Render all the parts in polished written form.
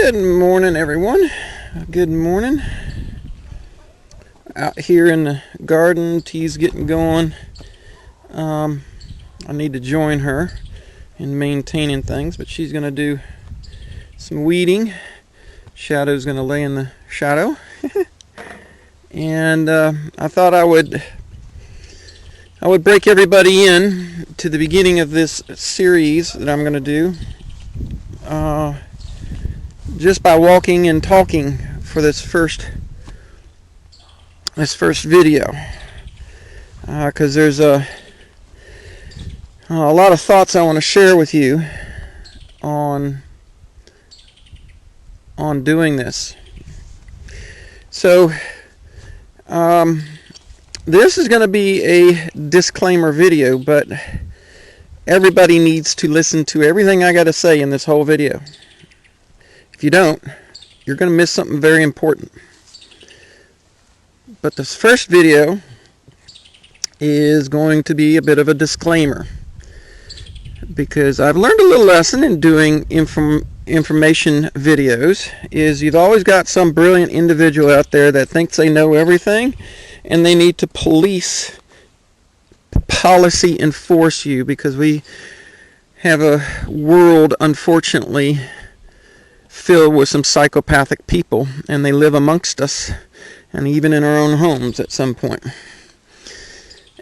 Good morning, everyone. Good morning. Out here in the garden, tea's getting going. I need to join her in maintaining things, but she's going to do some weeding. Shadow's going to lay in the shadow. And I thought I would break everybody in to the beginning of this series that I'm going to do. Just by walking and talking for this first video, because there's a lot of thoughts I want to share with you on doing this. So this is going to be a disclaimer video, but everybody needs to listen to everything I got to say in this whole video. If you don't, you're going to miss something very important. But this first video is going to be a bit of a disclaimer, because I've learned a little lesson in doing information videos. Is you've always got some brilliant individual out there that thinks they know everything, and they need to policy enforce you, because we have a world, unfortunately, filled with some psychopathic people, and they live amongst us, and even in our own homes at some point.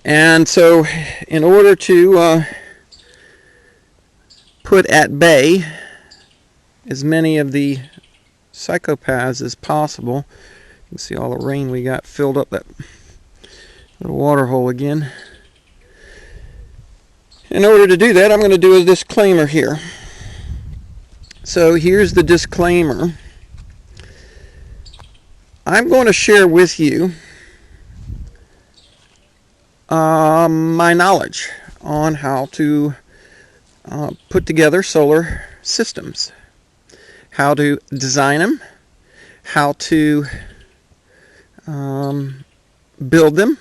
And so, in order to put at bay as many of the psychopaths as possible, you can see all the rain we got filled up that little water hole again. In order to do that, I'm going to do a disclaimer here. So here's the disclaimer. I'm going to share with you my knowledge on how to put together solar systems, how to design them, how to build them,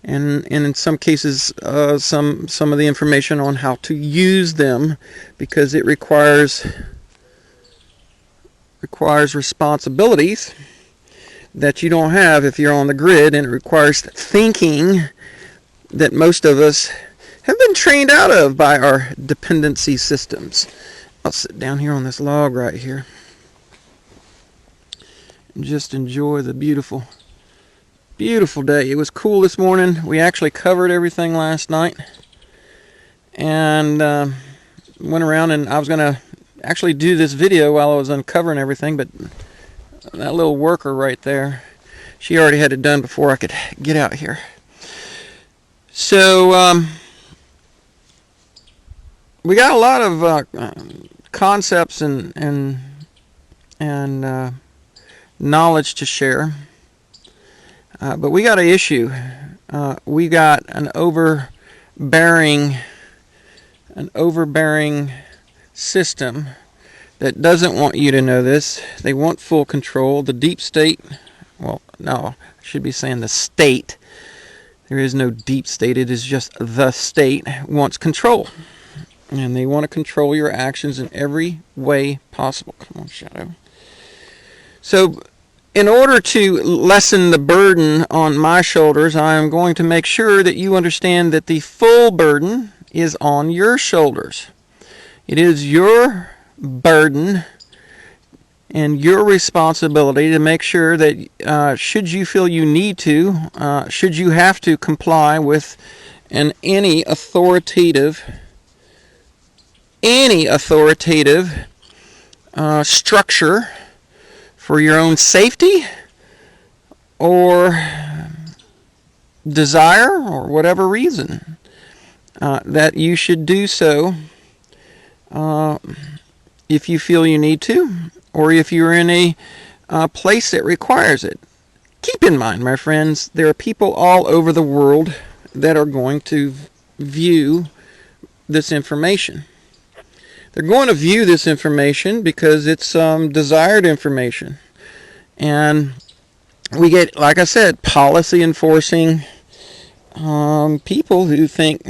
and in some cases some of the information on how to use them, because it requires responsibilities that you don't have if you're on the grid, and it requires thinking that most of us have been trained out of by our dependency systems. I'll sit down here on this log right here and just enjoy the beautiful day. It was cool this morning. We actually covered everything last night, and went around, and I was going to actually do this video while I was uncovering everything, but that little worker right there, she already had it done before I could get out here. So we got a lot of concepts and knowledge to share. But we got an issue. We got an overbearing system that doesn't want you to know this. They want full control. The deep state, well, no, I should be saying the state. There is no deep state. It is just the state wants control. And they want to control your actions in every way possible. Come on, Shadow. So, in order to lessen the burden on my shoulders, I am going to make sure that you understand that the full burden is on your shoulders. It is your burden and your responsibility to make sure that should you feel you need to, should you have to comply with any authoritative structure for your own safety or desire or whatever reason, that you should do so if you feel you need to, or if you're in a place that requires it. Keep in mind, my friends, there are people all over the world that are going to view this information. They're going to view this information because it's desired information. And we get, like I said, policy enforcing people who think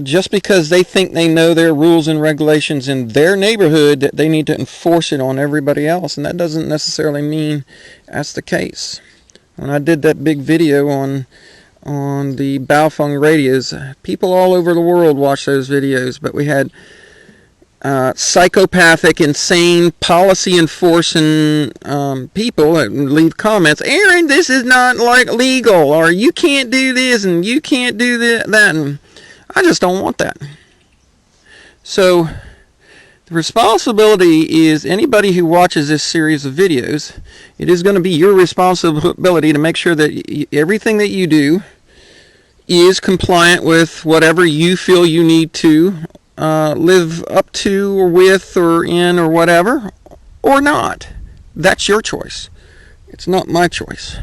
just because they think they know their rules and regulations in their neighborhood, that they need to enforce it on everybody else, and that doesn't necessarily mean that's the case. When I did that big video on the Baofeng radios, people all over the world watched those videos, but we had psychopathic, insane, policy enforcing people that leave comments, Aaron, this is not like legal, or you can't do this and you can't do that, and I just don't want that. So the responsibility is anybody who watches this series of videos, it is going to be your responsibility to make sure that everything that you do is compliant with whatever you feel you need to live up to or with or in or whatever, or not. That's your choice. It's not my choice.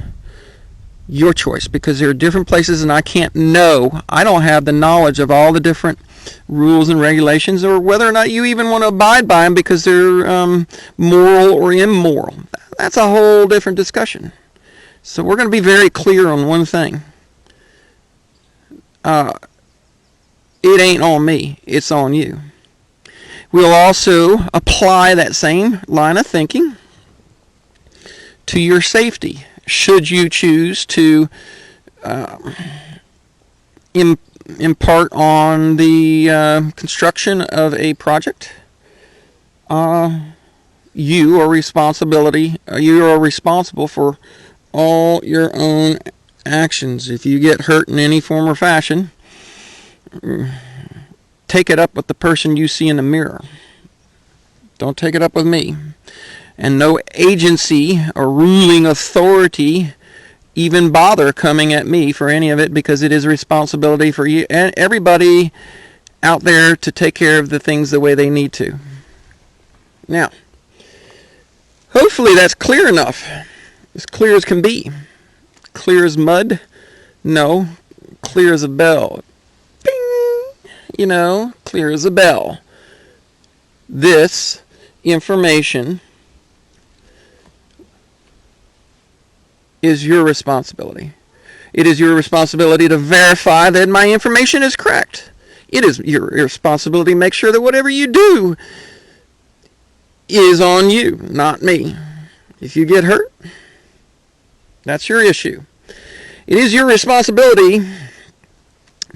Your choice, because there are different places and I don't have the knowledge of all the different rules and regulations, or whether or not you even want to abide by them because they're moral or immoral. That's a whole different discussion. So we're going to be very clear on one thing. It ain't on me, it's on you. We'll also apply that same line of thinking to your safety. Should you choose to impart on the construction of a project, you are responsible for all your own actions. If you get hurt in any form or fashion, take it up with the person you see in the mirror. Don't take it up with me. And no agency or ruling authority even bother coming at me for any of it, because it is a responsibility for you and everybody out there to take care of the things the way they need to. Now, hopefully that's clear enough. As clear as can be. Clear as mud? No. Clear as a bell. Bing! Clear as a bell. This information is your responsibility. It is your responsibility to verify that my information is correct. It is your responsibility to make sure that whatever you do is on you, not me. If you get hurt, that's your issue. It is your responsibility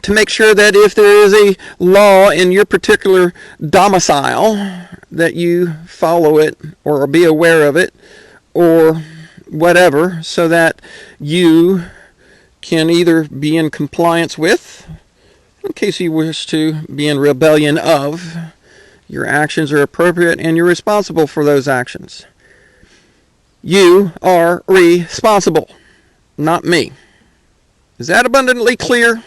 to make sure that if there is a law in your particular domicile, that you follow it or be aware of it or whatever, so that you can either be in compliance with, in case you wish to be in rebellion of, your actions are appropriate and you're responsible for those actions. You are responsible, not me. Is that abundantly clear?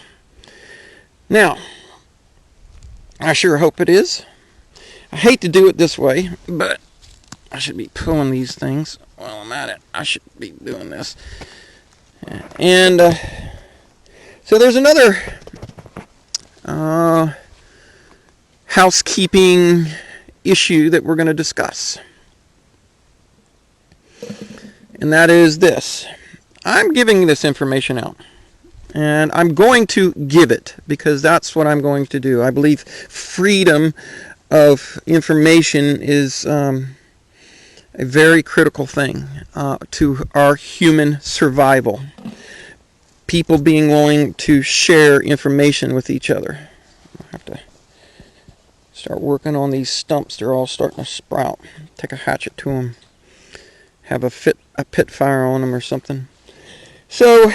Now, I sure hope it is. I hate to do it this way, but I should be pulling these things while I'm at it. I should be doing this. And so there's another housekeeping issue that we're going to discuss. And that is this. I'm giving this information out. And I'm going to give it because that's what I'm going to do. I believe freedom of information is a very critical thing to our human survival. People being willing to share information with each other. I have to start working on these stumps. They're all starting to sprout. Take a hatchet to them. Have a pit fire on them or something. So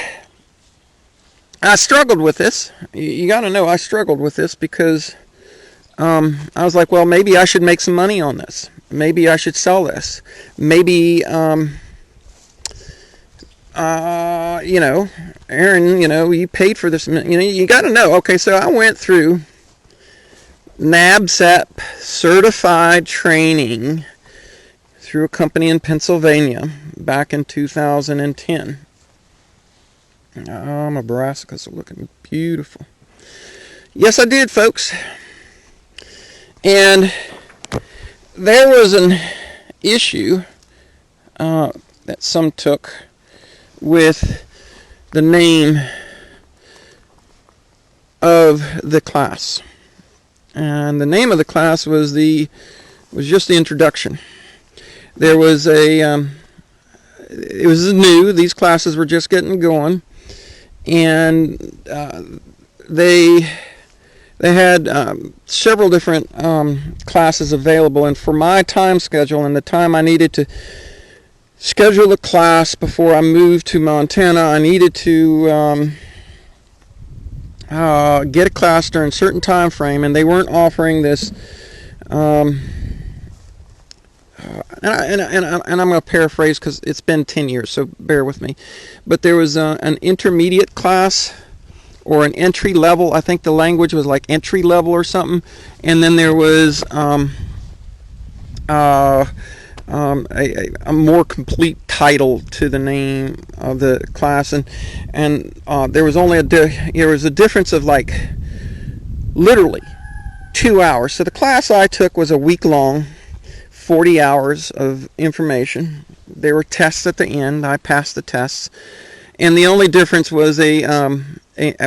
I struggled with this. You got to know I struggled with this because I was like, well, maybe I should make some money on this. Maybe I should sell this. Maybe, Aaron, you paid for this. You got to know. Okay, so I went through NABCEP certified training through a company in Pennsylvania back in 2010. Oh, my brassicas are looking beautiful. Yes, I did, folks. And there was an issue that some took with the name of the class. And the name of the class was just the introduction. There was it was new. These classes were just getting going, and they had several different classes available. And for my time schedule and the time I needed to schedule a class before I moved to Montana, I needed to get a class during a certain time frame, and they weren't offering this. And I'm going to paraphrase because it's been 10 years, so bear with me. But there was an intermediate class or an entry level. I think the language was like entry level or something. And then there was a more complete title to the name of the class. And there was only there was a difference of like literally 2 hours. So the class I took was a week long. 40 hours of information. There were tests at the end. I passed the tests. And the only difference was a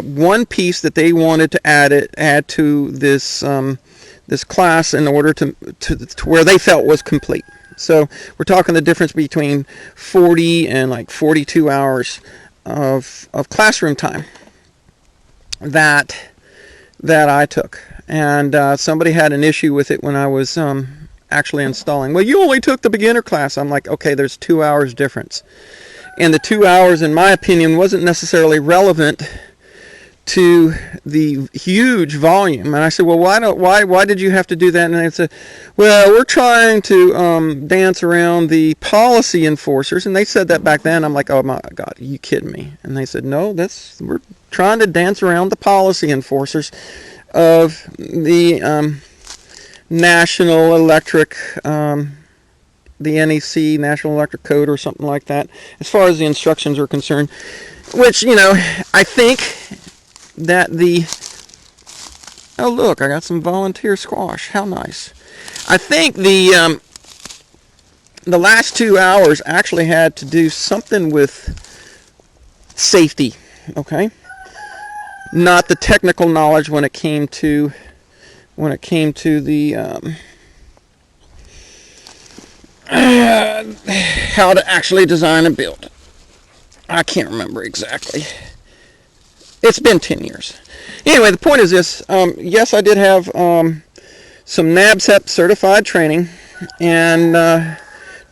one piece that they wanted to add to this this class in order to where they felt was complete. So we're talking the difference between 40 and like 42 hours of classroom time that I took. And somebody had an issue with it when I was actually installing. Well, you only took the beginner class. I'm like, okay, there's 2 hours difference. And the 2 hours, in my opinion, wasn't necessarily relevant to the huge volume. And I said, well, why did you have to do that? And they said, well, we're trying to dance around the policy enforcers. And they said that back then. I'm like, oh my God, are you kidding me? And they said, no, we're trying to dance around the policy enforcers of the National Electric, the NEC, National Electric Code or something like that, as far as the instructions are concerned, which, I think that oh look, I got some volunteer squash, how nice. I think the last 2 hours actually had to do something with safety, okay? Not the technical knowledge when it came to the how to actually design and build. I can't remember exactly. It's been 10 years. Anyway, the point is this. Yes, I did have some NABCEP certified training, and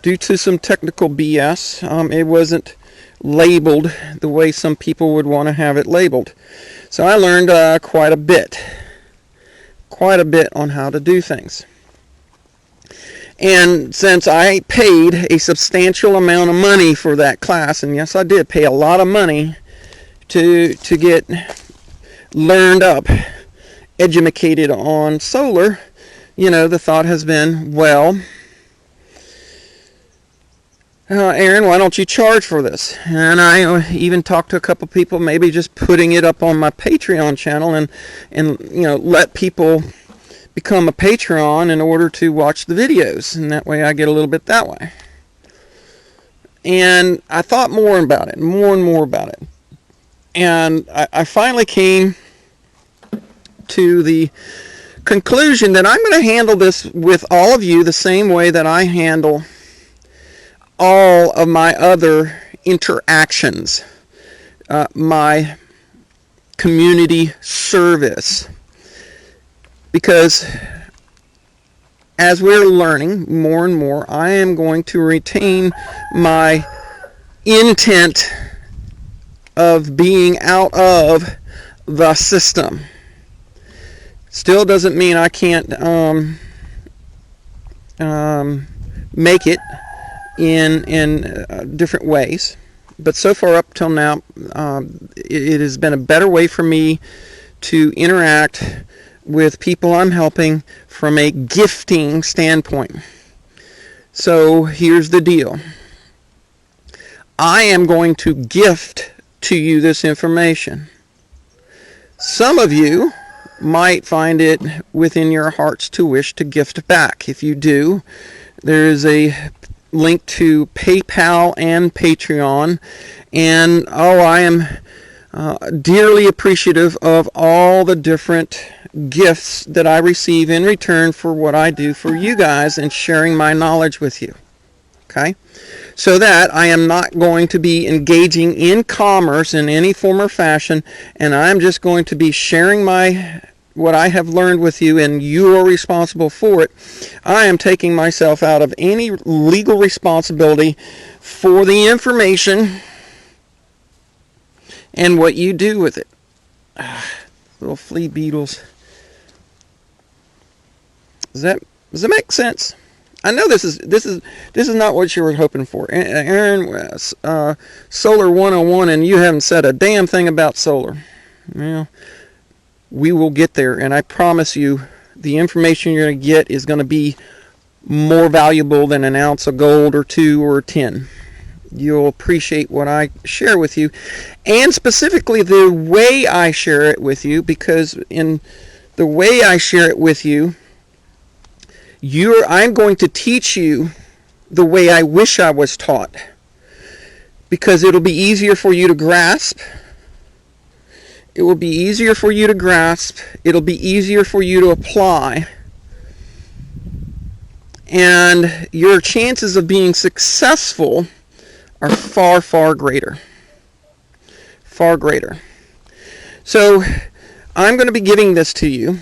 due to some technical BS, it wasn't labeled the way some people would want to have it labeled. So I learned quite a bit on how to do things. And since I paid a substantial amount of money for that class, and yes, I did pay a lot of money to get learned up, educated on solar, the thought has been, well, Erin, why don't you charge for this? And I even talked to a couple people, maybe just putting it up on my Patreon channel and let people become a Patreon in order to watch the videos, and that way I get a little bit that way. And I thought more and more about it. And I finally came to the conclusion that I'm going to handle this with all of you the same way that I handle all of my other interactions, my community service. Because as we're learning more and more, I am going to retain my intent of being out of the system. Still doesn't mean I can't make it in different ways. But so far up till now, it has been a better way for me to interact with people I'm helping from a gifting standpoint. So here's the deal. I am going to gift to you this information. Some of you might find it within your hearts to wish to gift back. If you do, there is a link to PayPal and Patreon. And I dearly appreciative of all the different gifts that I receive in return for what I do for you guys and sharing my knowledge with you. Okay? So that I am not going to be engaging in commerce in any form or fashion, and I'm just going to be sharing what I have learned with you, and you are responsible for it. I am taking myself out of any legal responsibility for the information and what you do with it. Little flea beetles. Does that make sense? I know this is not what you were hoping for. Erin, Solar 101, and you haven't said a damn thing about solar. Well, we will get there, and I promise you the information you're going to get is going to be more valuable than an ounce of gold or 2 or 10. You'll appreciate what I share with you, and specifically the way I share it with you, because in the way I share it with you, I'm going to teach you the way I wish I was taught, because it'll be easier for you to grasp. It will be easier for you to grasp. It'll be easier for you to apply. And your chances of being successful are far, far greater. Far greater. So I'm going to be giving this to you.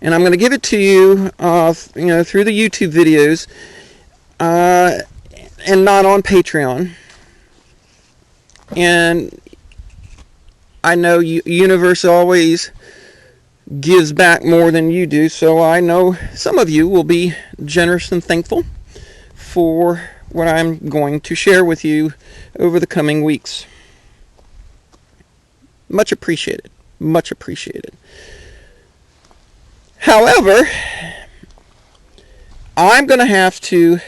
And I'm going to give it to you, through the YouTube videos, and not on Patreon. And I know universe always gives back more than you do, so I know some of you will be generous and thankful for what I'm going to share with you over the coming weeks. Much appreciated. Much appreciated. However, I'm going to have to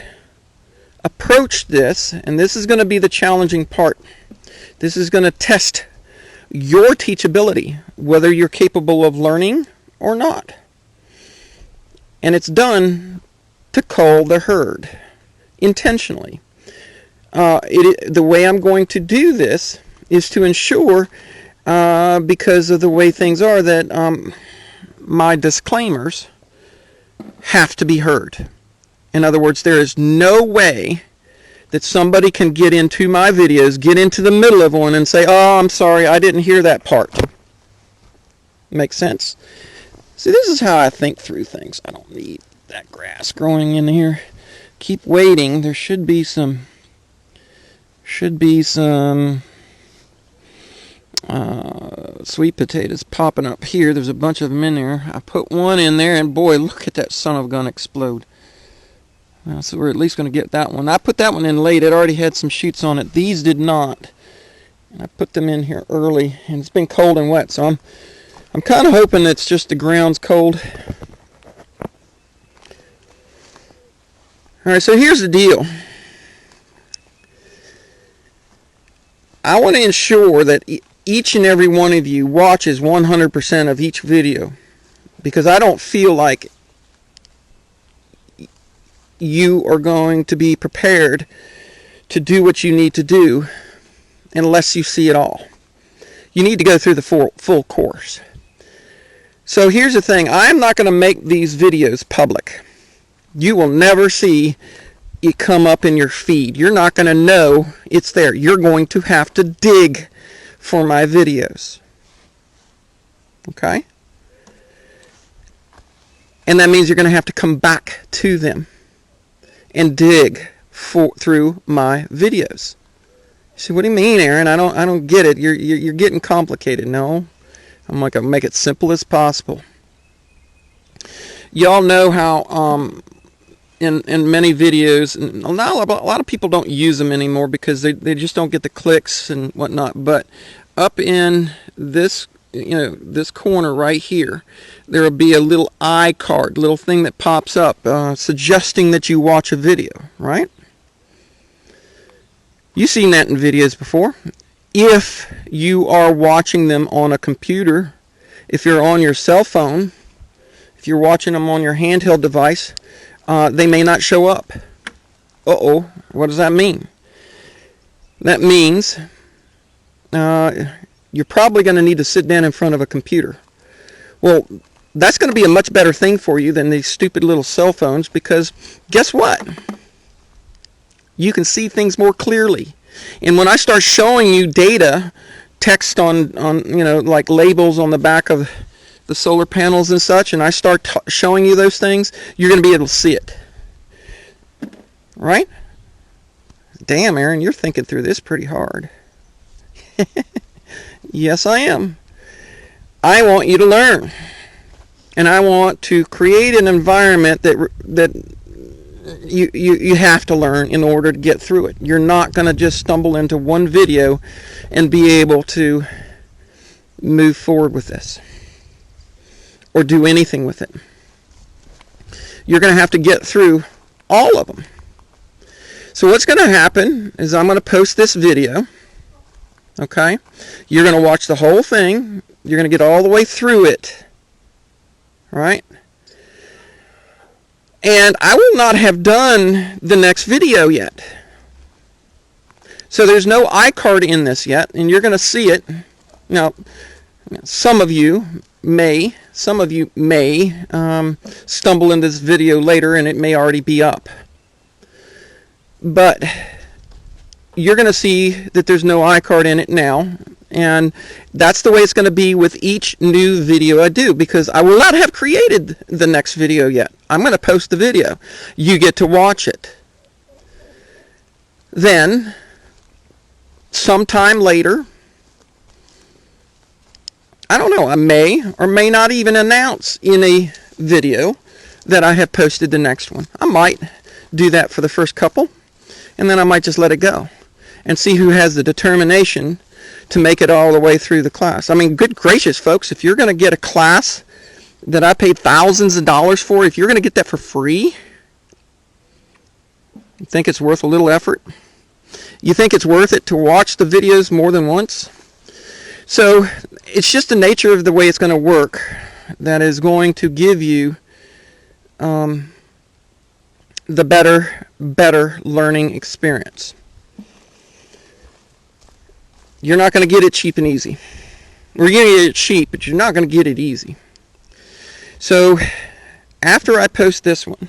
approach this, and this is going to be the challenging part. This is going to test your teachability, whether you're capable of learning or not. And it's done to cull the herd, intentionally. The way I'm going to do this is to ensure, because of the way things are, that my disclaimers have to be heard. In other words, there is no way that somebody can get into my videos, get into the middle of one and say, oh, I'm sorry, I didn't hear that part. Makes sense? See, this is how I think through things. I don't need that grass growing in here. Keep waiting. There should be some sweet potatoes popping up here. There's a bunch of them in there. I put one in there, and boy, look at that son of a gun explode. So we're at least going to get that one. I put that one in late. It already had some shoots on it. These did not. I put them in here early, and it's been cold and wet, so I'm kind of hoping it's just the ground's cold. All right, so here's the deal. I want to ensure that each and every one of you watches 100% of each video, because I don't feel like you are going to be prepared to do what you need to do unless you see it all. You need to go through the full course. So here's the thing. I'm not going to make these videos public. You will never see it come up in your feed. You're not going to know it's there. You're going to have to dig for my videos. Okay? And that means you're going to have to come back to them and dig through my videos. You say, what do you mean, Erin? I don't get it. You're getting complicated. No, I'm going to make it simple as possible. Y'all know how in many videos, and a lot of people don't use them anymore because they just don't get the clicks and whatnot. But up in this this corner right here, there will be a little iCard, little thing that pops up suggesting that you watch a video, right? You've seen that in videos before. If you are watching them on a computer, if you're on your cell phone, if you're watching them on your handheld device, they may not show up. Uh-oh, what does that mean? That means you're probably going to need to sit down in front of a computer. Well, that's going to be a much better thing for you than these stupid little cell phones, because guess what? You can see things more clearly. And when I start showing you data, text on like labels on the back of the solar panels and such, and I start showing you those things, you're going to be able to see it. Right? Damn, Erin, you're thinking through this pretty hard. Yes, I am. I want you to learn. And I want to create an environment that you have to learn in order to get through it. You're not going to just stumble into one video and be able to move forward with this or do anything with it. You're going to have to get through all of them. So what's going to happen is I'm going to post this video. Okay? You're going to watch the whole thing. You're going to get all the way through it. Right? And I will not have done the next video yet. So there's no iCard in this yet, and you're going to see it. Now, some of you may stumble into this video later, and it may already be up. But you're going to see that there's no iCard in it now. And that's the way it's going to be with each new video I do, because I will not have created the next video yet. I'm going to post the video. You get to watch it. Then, sometime later, I don't know, I may or may not even announce in a video that I have posted the next one. I might do that for the first couple, and then I might just let it go and see who has the determination to make it all the way through the class. I mean, good gracious, folks, if you're going to get a class that I paid thousands of dollars for, if you're going to get that for free, you think it's worth a little effort? You think it's worth it to watch the videos more than once? So it's just the nature of the way it's going to work that is going to give you the better learning experience. You're not going to get it cheap and easy. We're going to get it cheap, but you're not going to get it easy. So after I post this one,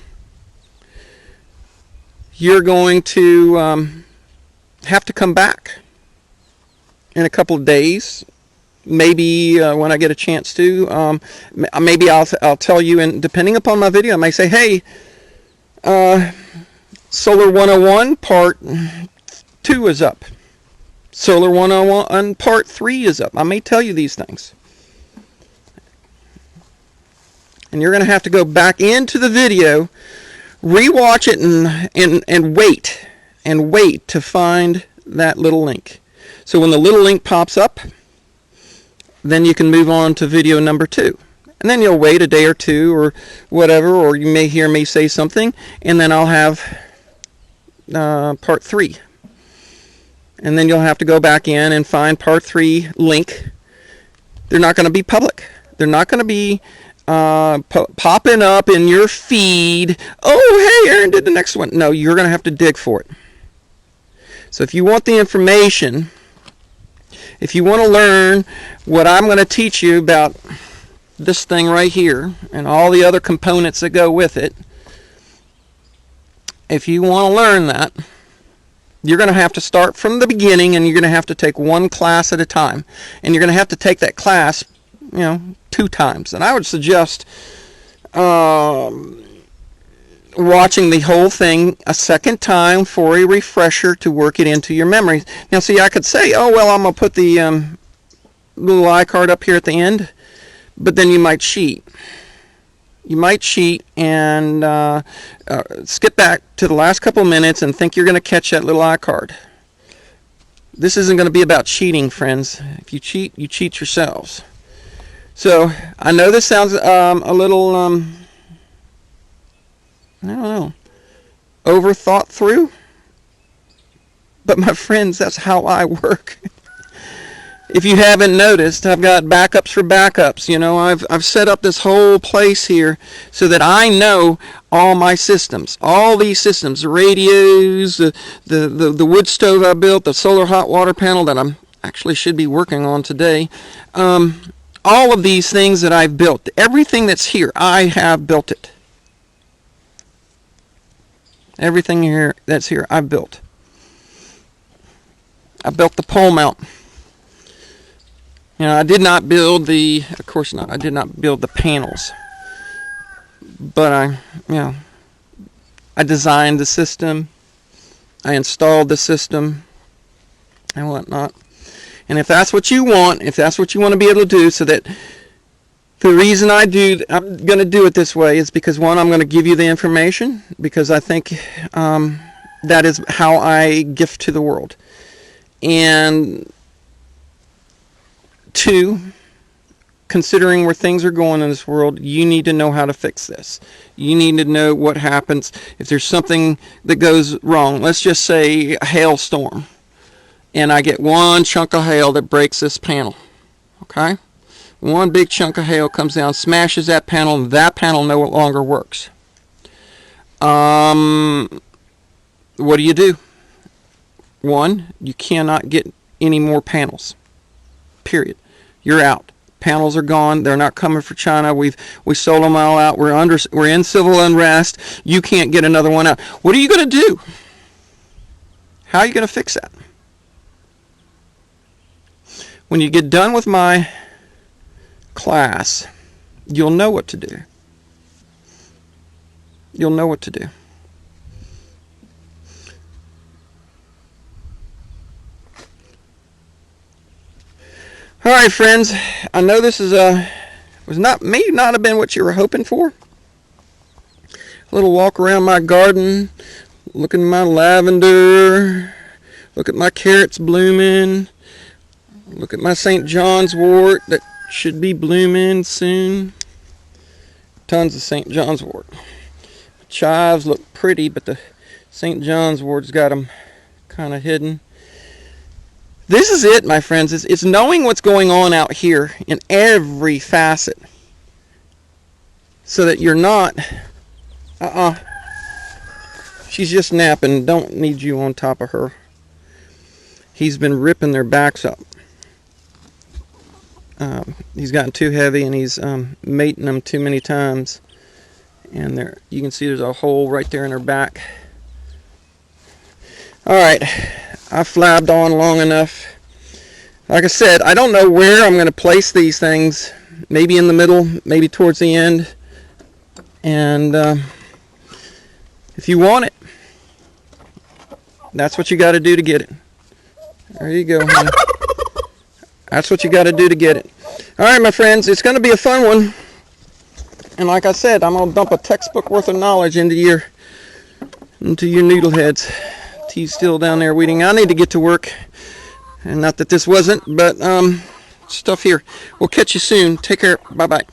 you're going to have to come back in a couple of days. Maybe when I get a chance to. Maybe I'll tell you, and depending upon my video, I may say, hey, Solar 101 Part 2 is up. Solar 101 Part 3 is up. I may tell you these things. And you're going to have to go back into the video, rewatch it, and wait to find that little link. So when the little link pops up, then you can move on to video number 2. And then you'll wait a day or two or whatever, or you may hear me say something, and then I'll have Part 3. And then you'll have to go back in and find Part 3 link. They're not going to be public. They're not going to be popping up in your feed. Oh, hey, Erin did the next one. No, you're going to have to dig for it. So if you want the information, if you want to learn what I'm going to teach you about this thing right here and all the other components that go with it, if you want to learn that, you're going to have to start from the beginning, and you're going to have to take one class at a time. And you're going to have to take that class, 2 times. And I would suggest watching the whole thing a second time for a refresher to work it into your memory. Now, see, I could say, oh, well, I'm going to put the little iCard up here at the end, but then you might cheat. You might cheat and skip back to the last couple of minutes and think you're going to catch that little iCard. This isn't going to be about cheating, friends. If you cheat yourselves. So, I know this sounds a little, I don't know, overthought through. But my friends, that's how I work. If you haven't noticed, I've got backups for backups. I've set up this whole place here so that I know all my systems, all these systems, the radios, the wood stove I built, the solar hot water panel that I'm actually should be working on today. All of these things that I've built, everything that's here, I have built it. Everything here that's here, I've built. I built the pole mount. I did not build of course not, I did not build the panels. But I designed the system. I installed the system and whatnot. And if that's what you want, to be able to do, so that the reason I'm going to do it this way is because, one, I'm going to give you the information, because I think that is how I gift to the world. And two, considering where things are going in this world, you need to know how to fix this. You need to know what happens if there's something that goes wrong. Let's just say a hailstorm, and I get one chunk of hail that breaks this panel. Okay? One big chunk of hail comes down, smashes that panel, and that panel no longer works. What do? One, you cannot get any more panels. Period. You're out. Panels are gone. They're not coming for China. We sold them all out. We're in civil unrest. You can't get another one out. What are you going to do? How are you going to fix that? When you get done with my class, you'll know what to do. You'll know what to do. All right, friends. I know this is may not have been what you were hoping for. A little walk around my garden, look at my lavender, look at my carrots blooming, look at my St. John's wort that should be blooming soon. Tons of St. John's wort. The chives look pretty, but the St. John's wort's got them kind of hidden. This is it, my friends. It's knowing what's going on out here in every facet, so that you're not, she's just napping. Don't need you on top of her. He's been ripping their backs up. He's gotten too heavy, and he's mating them too many times. And you can see there's a hole right there in her back. All right. I flabbed on long enough. Like I said, I don't know where I'm going to place these things. Maybe in the middle, maybe towards the end. And if you want it, that's what you got to do to get it. There you go, honey. That's what you got to do to get it. All right, my friends, it's going to be a fun one. And like I said, I'm going to dump a textbook worth of knowledge into your noodleheads. He's still down there weeding. I need to get to work. And not that this wasn't, but stuff here. We'll catch you soon. Take care. Bye-bye.